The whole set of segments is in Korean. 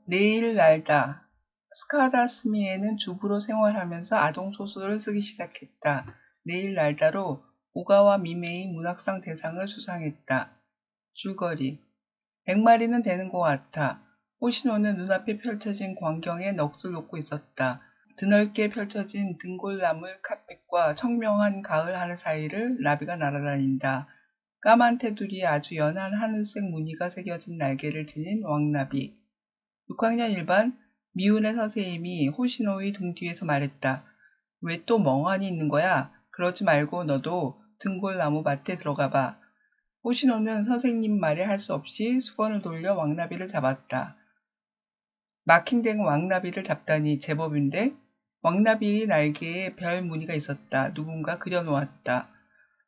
내일 날다. 스카다 스미에는 주부로 생활하면서 아동소설을 쓰기 시작했다. 내일 날다로 오가와 미메이 문학상 대상을 수상했다. 줄거리. 100마리는 되는 것 같아. 호시노는 눈앞에 펼쳐진 광경에 넋을 놓고 있었다. 드넓게 펼쳐진 등골나물 카펫과 청명한 가을 하늘 사이를 나비가 날아다닌다. 까만 테두리에 아주 연한 하늘색 무늬가 새겨진 날개를 지닌 왕나비. 6학년 1반 미운의 선생님이 호시노의 등 뒤에서 말했다. 왜 또 멍하니 있는 거야? 그러지 말고 너도 등골나무 밭에 들어가 봐. 호시노는 선생님 말에 할 수 없이 수건을 돌려 왕나비를 잡았다. 마킹된 왕나비를 잡다니 제법인데? 왕나비의 날개에 별 무늬가 있었다. 누군가 그려놓았다.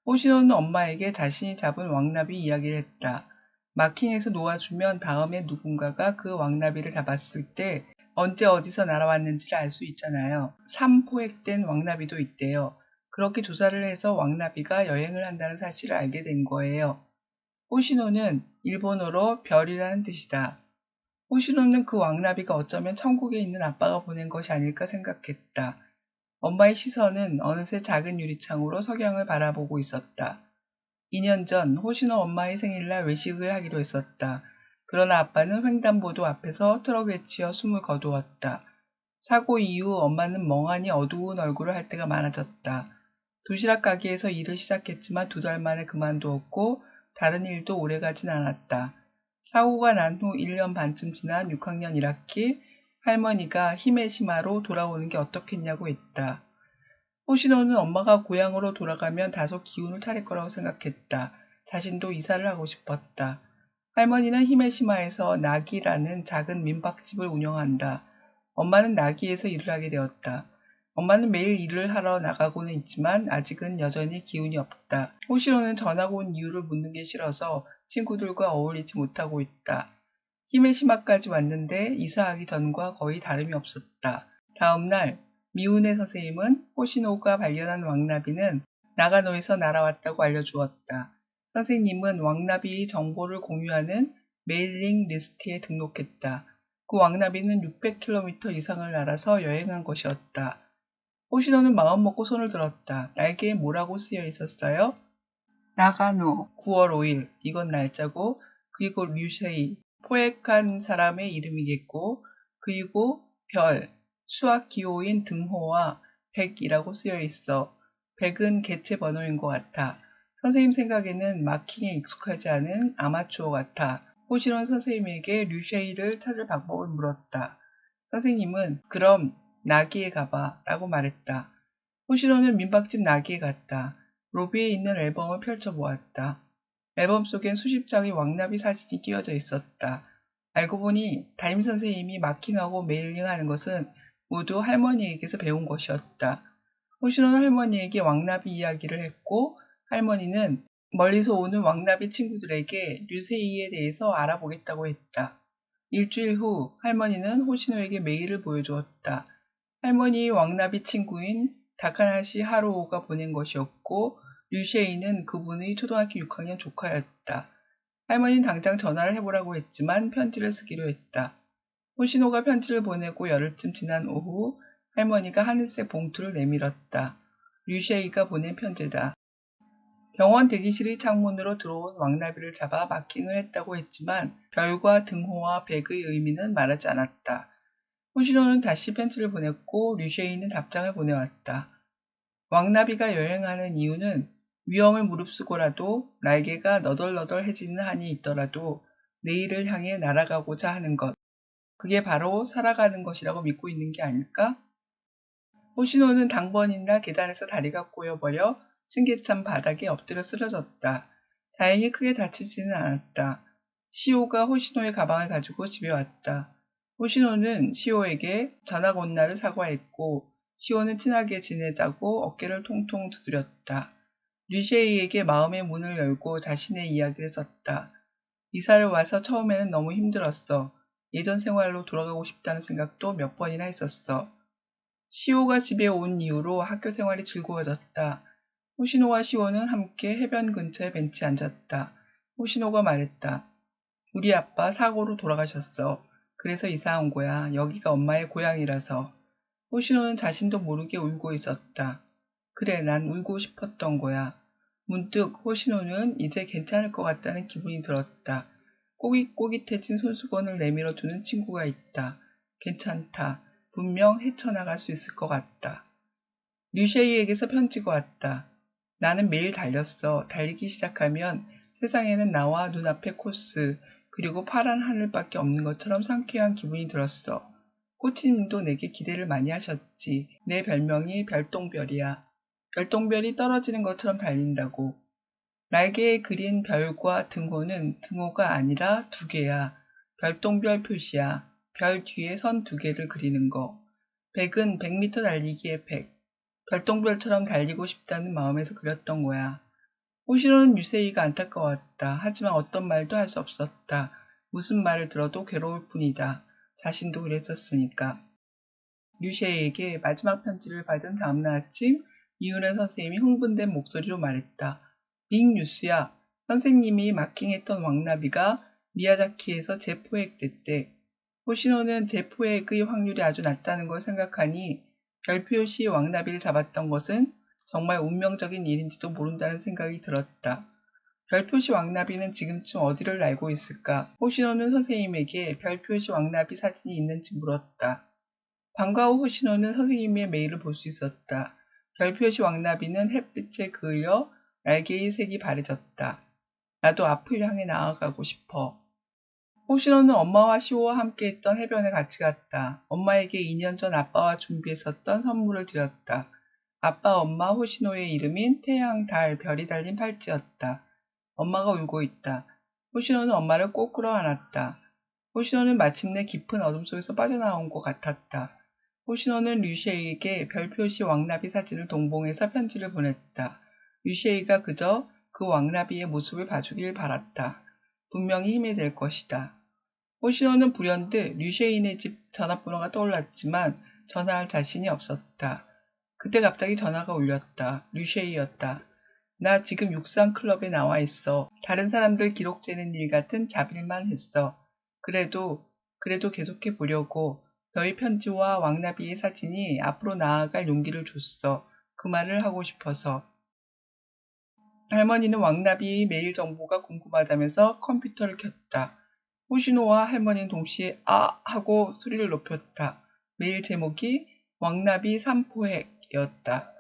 호시노는 엄마에게 자신이 잡은 왕나비 이야기를 했다. 마킹해서 놓아주면 다음에 누군가가 그 왕나비를 잡았을 때 언제 어디서 날아왔는지를 알 수 있잖아요. 3포획된 왕나비도 있대요. 그렇게 조사를 해서 왕나비가 여행을 한다는 사실을 알게 된 거예요. 호시노는 일본어로 별이라는 뜻이다. 호시노는 그 왕나비가 어쩌면 천국에 있는 아빠가 보낸 것이 아닐까 생각했다. 엄마의 시선은 어느새 작은 유리창으로 석양을 바라보고 있었다. 2년 전 호시노 엄마의 생일날 외식을 하기로 했었다. 그러나 아빠는 횡단보도 앞에서 트럭에 치여 숨을 거두었다. 사고 이후 엄마는 멍하니 어두운 얼굴을 할 때가 많아졌다. 도시락 가게에서 일을 시작했지만 2달 만에 그만두었고 다른 일도 오래가진 않았다. 사고가 난 후 1년 반쯤 지난 6학년 1학기 할머니가 히메시마로 돌아오는 게 어떻겠냐고 했다. 호시노는 엄마가 고향으로 돌아가면 다소 기운을 차릴 거라고 생각했다. 자신도 이사를 하고 싶었다. 할머니는 히메시마에서 나기라는 작은 민박집을 운영한다. 엄마는 나기에서 일을 하게 되었다. 엄마는 매일 일을 하러 나가고는 있지만 아직은 여전히 기운이 없다. 호시노는 전학 온 이유를 묻는 게 싫어서 친구들과 어울리지 못하고 있다. 히메시마까지 왔는데 이사하기 전과 거의 다름이 없었다. 다음 날 미운의 선생님은 호시노가 발견한 왕나비는 나가노에서 날아왔다고 알려주었다. 선생님은 왕나비의 정보를 공유하는 메일링 리스트에 등록했다. 그 왕나비는 600km 이상을 날아서 여행한 것이었다. 호시노는 마음먹고 손을 들었다. 날개에 뭐라고 쓰여 있었어요? 나가노 9월 5일 이건 날짜고 그리고 류세이 포획한 사람의 이름이겠고 그리고 별 수학 기호인 등호와 100이라고 쓰여 있어. 100은 개체 번호인 것 같아. 선생님 생각에는 마킹에 익숙하지 않은 아마추어 같아. 호시노는 선생님에게 류쉐이를 찾을 방법을 물었다. 선생님은 그럼 나기에 가봐 라고 말했다. 호시노는 민박집 나기에 갔다. 로비에 있는 앨범을 펼쳐보았다. 앨범 속엔 수십 장의 왕나비 사진이 끼워져 있었다. 알고 보니 담임선생님이 마킹하고 메일링하는 것은 모두 할머니에게서 배운 것이었다. 호시노는 할머니에게 왕나비 이야기를 했고 할머니는 멀리서 오는 왕나비 친구들에게 류세이에 대해서 알아보겠다고 했다. 일주일 후 할머니는 호시노에게 메일을 보여주었다. 할머니의 왕나비 친구인 다카나시 하루오가 보낸 것이었고 류쉐이는 그분의 초등학교 6학년 조카였다. 할머니는 당장 전화를 해보라고 했지만 편지를 쓰기로 했다. 호시노가 편지를 보내고 열흘쯤 지난 오후 할머니가 하늘색 봉투를 내밀었다. 류쉐이가 보낸 편지다. 병원 대기실의 창문으로 들어온 왕나비를 잡아 마킹을 했다고 했지만 별과 등호와 백의 의미는 말하지 않았다. 호시노는 다시 편지를 보냈고 류쉐이는 답장을 보내왔다. 왕나비가 여행하는 이유는 위험을 무릅쓰고라도 날개가 너덜너덜해지는 한이 있더라도 내일을 향해 날아가고자 하는 것. 그게 바로 살아가는 것이라고 믿고 있는 게 아닐까? 호시노는 당번이나 계단에서 다리가 꼬여버려 층계찬 바닥에 엎드려 쓰러졌다. 다행히 크게 다치지는 않았다. 시오가 호시노의 가방을 가지고 집에 왔다. 호시노는 시오에게 전학 온 날을 사과했고 시오는 친하게 지내자고 어깨를 통통 두드렸다. 류쉐이에게 마음의 문을 열고 자신의 이야기를 썼다. 이사를 와서 처음에는 너무 힘들었어. 예전 생활로 돌아가고 싶다는 생각도 몇 번이나 했었어. 시오가 집에 온 이후로 학교 생활이 즐거워졌다. 호시노와 시오는 함께 해변 근처의 벤치에 앉았다. 호시노가 말했다. 우리 아빠 사고로 돌아가셨어. 그래서 이사 온 거야. 여기가 엄마의 고향이라서. 호시노는 자신도 모르게 울고 있었다. 그래, 난 울고 싶었던 거야. 문득 호시노는 이제 괜찮을 것 같다는 기분이 들었다. 꼬깃꼬깃해진 손수건을 내밀어 두는 친구가 있다. 괜찮다. 분명 헤쳐나갈 수 있을 것 같다. 류셰이에게서 편지가 왔다. 나는 매일 달렸어. 달리기 시작하면 세상에는 나와 눈앞의 코스, 그리고 파란 하늘밖에 없는 것처럼 상쾌한 기분이 들었어. 코치님도 내게 기대를 많이 하셨지. 내 별명이 별똥별이야. 별똥별이 떨어지는 것처럼 달린다고. 날개에 그린 별과 등호는 등호가 아니라 두 개야. 별똥별 표시야. 별 뒤에 선 두 개를 그리는 거. 100은 100m 달리기의 100. 별똥별처럼 달리고 싶다는 마음에서 그렸던 거야. 호시로는 유세이가 안타까웠다. 하지만 어떤 말도 할 수 없었다. 무슨 말을 들어도 괴로울 뿐이다. 자신도 그랬었으니까. 류셰이에게 마지막 편지를 받은 다음날 아침 이은혜 선생님이 흥분된 목소리로 말했다. 빅뉴스야. 선생님이 마킹했던 왕나비가 미야자키에서 재포획됐대. 호시노는 재포획의 확률이 아주 낮다는 걸 생각하니 별표 없이 왕나비를 잡았던 것은 정말 운명적인 일인지도 모른다는 생각이 들었다. 별표시 왕나비는 지금쯤 어디를 날고 있을까? 호시노는 선생님에게 별표시 왕나비 사진이 있는지 물었다. 방과 후 호시노는 선생님의 메일을 볼 수 있었다. 별표시 왕나비는 햇빛에 그을려 날개의 색이 바래졌다. 나도 앞을 향해 나아가고 싶어. 호시노는 엄마와 시오와 함께 했던 해변에 같이 갔다. 엄마에게 2년 전 아빠와 준비했었던 선물을 드렸다. 아빠, 엄마, 호시노의 이름인 태양, 달, 별이 달린 팔찌였다. 엄마가 울고 있다. 호시노는 엄마를 꼭 끌어안았다. 호시노는 마침내 깊은 어둠 속에서 빠져나온 것 같았다. 호시노는 류셰이에게 별표시 왕나비 사진을 동봉해서 편지를 보냈다. 류셰이가 그저 그 왕나비의 모습을 봐주길 바랐다. 분명히 힘이 될 것이다. 호시노는 불현듯 류셰이네 집 전화번호가 떠올랐지만 전화할 자신이 없었다. 그때 갑자기 전화가 울렸다. 류셰이였다. 나 지금 육상클럽에 나와 있어. 다른 사람들 기록 재는 일 같은 잡일만 했어. 그래도 계속해 보려고. 너희 편지와 왕나비의 사진이 앞으로 나아갈 용기를 줬어. 그 말을 하고 싶어서. 할머니는 왕나비의 메일 정보가 궁금하다면서 컴퓨터를 켰다. 호시노와 할머니는 동시에 아! 하고 소리를 높였다. 메일 제목이 왕나비 3포획이었다.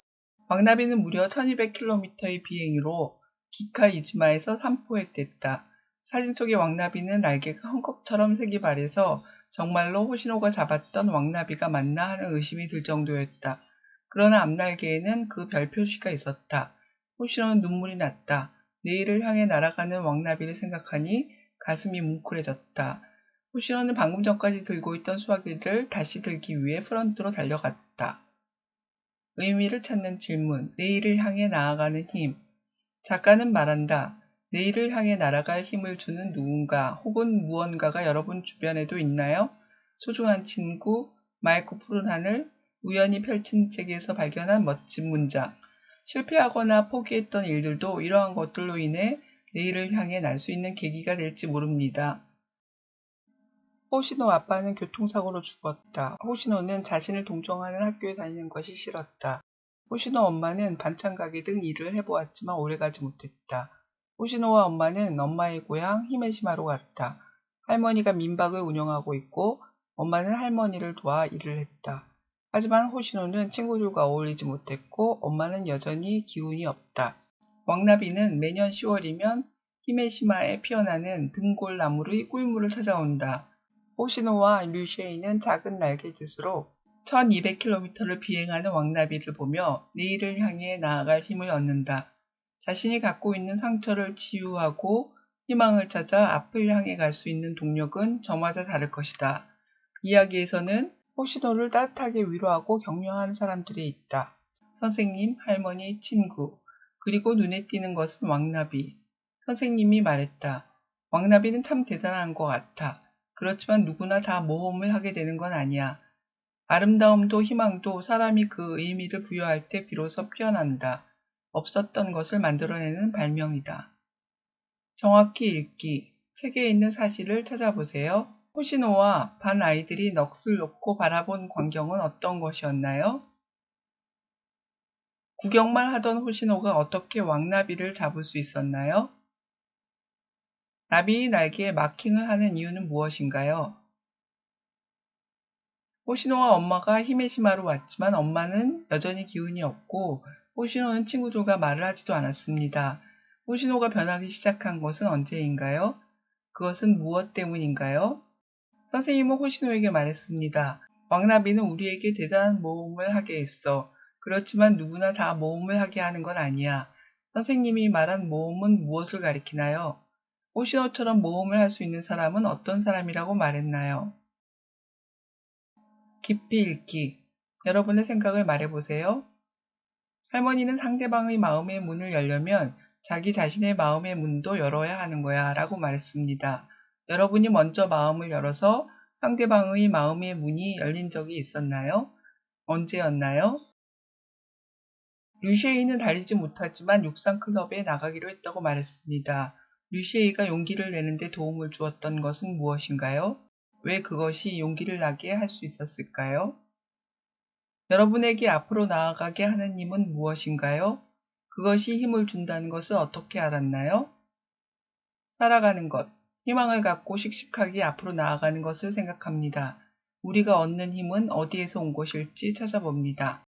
왕나비는 무려 1200km의 비행으로 기카 이즈마에서 3포획됐다. 사진 속의 왕나비는 날개가 헝겊처럼 색이 바래서 정말로 호시노가 잡았던 왕나비가 맞나 하는 의심이 들 정도였다. 그러나 앞날개에는 그 별 표시가 있었다. 호시노는 눈물이 났다. 내일을 향해 날아가는 왕나비를 생각하니 가슴이 뭉클해졌다. 호시노는 방금 전까지 들고 있던 수화기를 다시 들기 위해 프런트로 달려갔다. 의미를 찾는 질문, 내일을 향해 나아가는 힘. 작가는 말한다. 내일을 향해 날아갈 힘을 주는 누군가 혹은 무언가가 여러분 주변에도 있나요? 소중한 친구, 맑고 푸른 하늘, 우연히 펼친 책에서 발견한 멋진 문장. 실패하거나 포기했던 일들도 이러한 것들로 인해 내일을 향해 날 수 있는 계기가 될지 모릅니다. 호시노 아빠는 교통사고로 죽었다. 호시노는 자신을 동정하는 학교에 다니는 것이 싫었다. 호시노 엄마는 반찬 가게 등 일을 해보았지만 오래가지 못했다. 호시노와 엄마는 엄마의 고향 히메시마로 갔다. 할머니가 민박을 운영하고 있고 엄마는 할머니를 도와 일을 했다. 하지만 호시노는 친구들과 어울리지 못했고 엄마는 여전히 기운이 없다. 왕나비는 매년 10월이면 히메시마에 피어나는 등골나무의 꿀물을 찾아온다. 호시노와 류셰이는 작은 날개짓으로 1200km를 비행하는 왕나비를 보며 내일을 향해 나아갈 힘을 얻는다. 자신이 갖고 있는 상처를 치유하고 희망을 찾아 앞을 향해 갈 수 있는 동력은 저마다 다를 것이다. 이야기에서는 호시노를 따뜻하게 위로하고 격려하는 사람들이 있다. 선생님, 할머니, 친구, 그리고 눈에 띄는 것은 왕나비. 선생님이 말했다. 왕나비는 참 대단한 것 같아. 그렇지만 누구나 다 모험을 하게 되는 건 아니야. 아름다움도 희망도 사람이 그 의미를 부여할 때 비로소 피어난다. 없었던 것을 만들어내는 발명이다. 정확히 읽기. 책에 있는 사실을 찾아보세요. 호시노와 반 아이들이 넋을 놓고 바라본 광경은 어떤 것이었나요? 구경만 하던 호시노가 어떻게 왕나비를 잡을 수 있었나요? 나비의 날개에 마킹을 하는 이유는 무엇인가요? 호시노와 엄마가 히메시마로 왔지만 엄마는 여전히 기운이 없고 호시노는 친구들과 말을 하지도 않았습니다. 호시노가 변하기 시작한 것은 언제인가요? 그것은 무엇 때문인가요? 선생님은 호시노에게 말했습니다. 왕나비는 우리에게 대단한 모험을 하게 했어. 그렇지만 누구나 다 모험을 하게 하는 건 아니야. 선생님이 말한 모험은 무엇을 가리키나요? 호시노처럼 모험을 할 수 있는 사람은 어떤 사람이라고 말했나요? 깊이 읽기. 여러분의 생각을 말해보세요. 할머니는 상대방의 마음의 문을 열려면 자기 자신의 마음의 문도 열어야 하는 거야 라고 말했습니다. 여러분이 먼저 마음을 열어서 상대방의 마음의 문이 열린 적이 있었나요? 언제였나요? 류셰이는 달리지 못하지만 육상클럽에 나가기로 했다고 말했습니다. 류셰이가 용기를 내는데 도움을 주었던 것은 무엇인가요? 왜 그것이 용기를 나게 할 수 있었을까요? 여러분에게 앞으로 나아가게 하는 힘은 무엇인가요? 그것이 힘을 준다는 것을 어떻게 알았나요? 살아가는 것, 희망을 갖고 씩씩하게 앞으로 나아가는 것을 생각합니다. 우리가 얻는 힘은 어디에서 온 것일지 찾아봅니다.